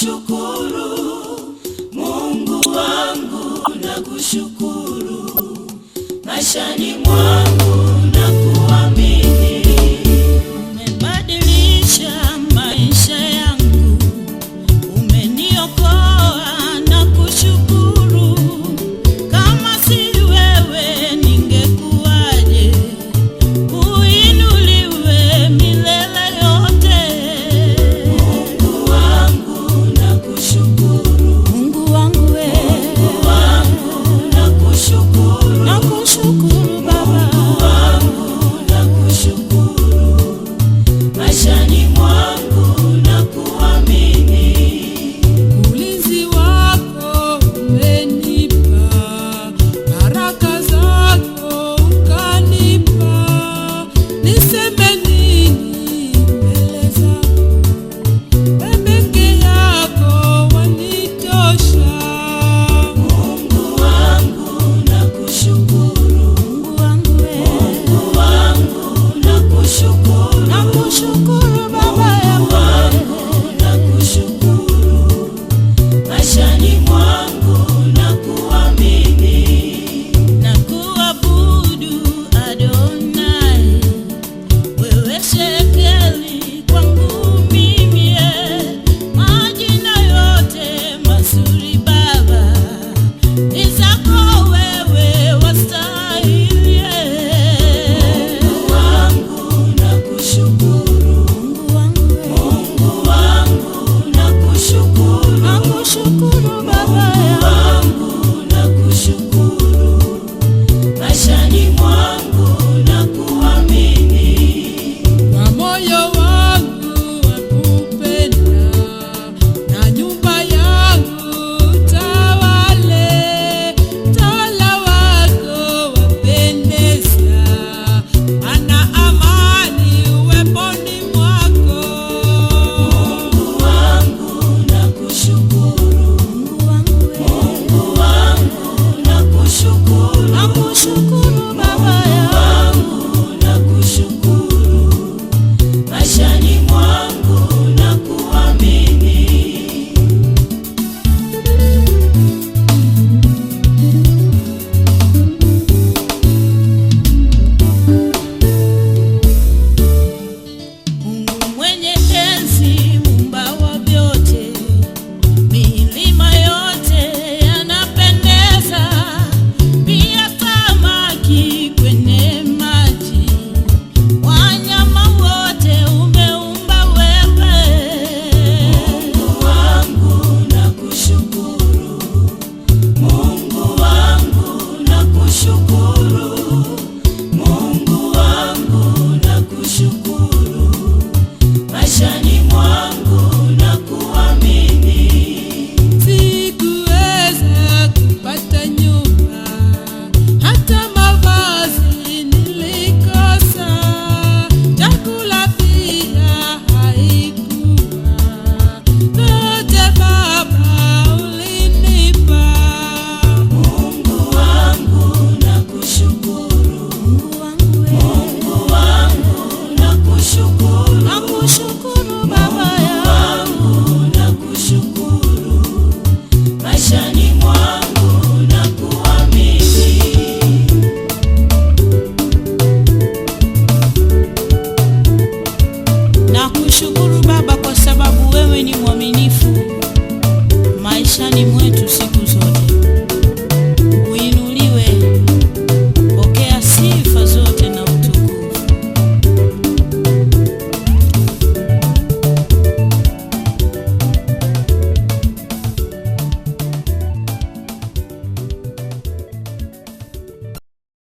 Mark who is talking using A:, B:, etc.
A: Nakushukuru Mungu wangu, nakushukuru maishani mwangu na kuamini. Umebadilisha maisha yangu, umeniokoa, nakushukuru. Kama si wewe ningekuwaje? Uinuliwe milele yote. Mungu wangu nakushukuru, Mungu wangu we, Mungu wangu nakushukuru, nakushukuru Baba. Mungu wangu nakushukuru maishani mwangu na kuamini.
B: Ulinzi wako umenipa, baraka zako ukanipa. Niseme nini mbele zako? Wewe peke yako wanitosha.
A: Mungu wangu nakushukuru,
B: Mungu wangu we,
A: Mungu wangu nakushukuru,
B: nakushukuru Baba yangu.
A: nakushukuru maishani mwangu na kuamini. Na kuabudu Adonai, wewe shekeli kwangu mimi. Majina yote mazuri Baba ni zako wewe, wastahili. Mungu wangu nakushukuru, Mungu wangu we, Mungu wangu nakushukuru,
B: Nakushukuru Baba
A: Mungu
B: yangu.
A: wangu nakushukuru maishani mwangu na kuamini.
B: Na moyo wangu wakupenda, na nyumba yangu tawale. Tawala wako wapendeza, ana amani uweponi mwako.
A: Mungu wangu nakushukuru,
B: Mungu wangu we,
A: Mungu wangu nakushukuru,
B: nakushukuru Baba
A: Mungu
B: yangu.
A: wangu nakushukuru maishani mwangu na kuamini. Mungu mwenye enzi, muumba wa vyote, milima yote yanapendeza, pia samaki kwenye maji, wanyama wote umeumba wewe. Mungu wangu nakushukuru, Mungu wangu nakushukuru, Mungu wangu nakushukuru maishani mwangu na kuamini.
B: Sikuweza kupata nyumba, hata mavazi nilikosa. Chakula pia haikuwa, vyote Baba ulinipa.
A: Mungu wangu nakushukuru,
B: Mungu wangu we,
A: Mungu wangu nakushukuru,
B: nakushukuru Baba yangu.
A: wangu nakushukuru maishani mwangu na kuamini.
C: Nakushukuru Baba kwa sababu wewe ni mwaminifu maishani mwetu siku zote.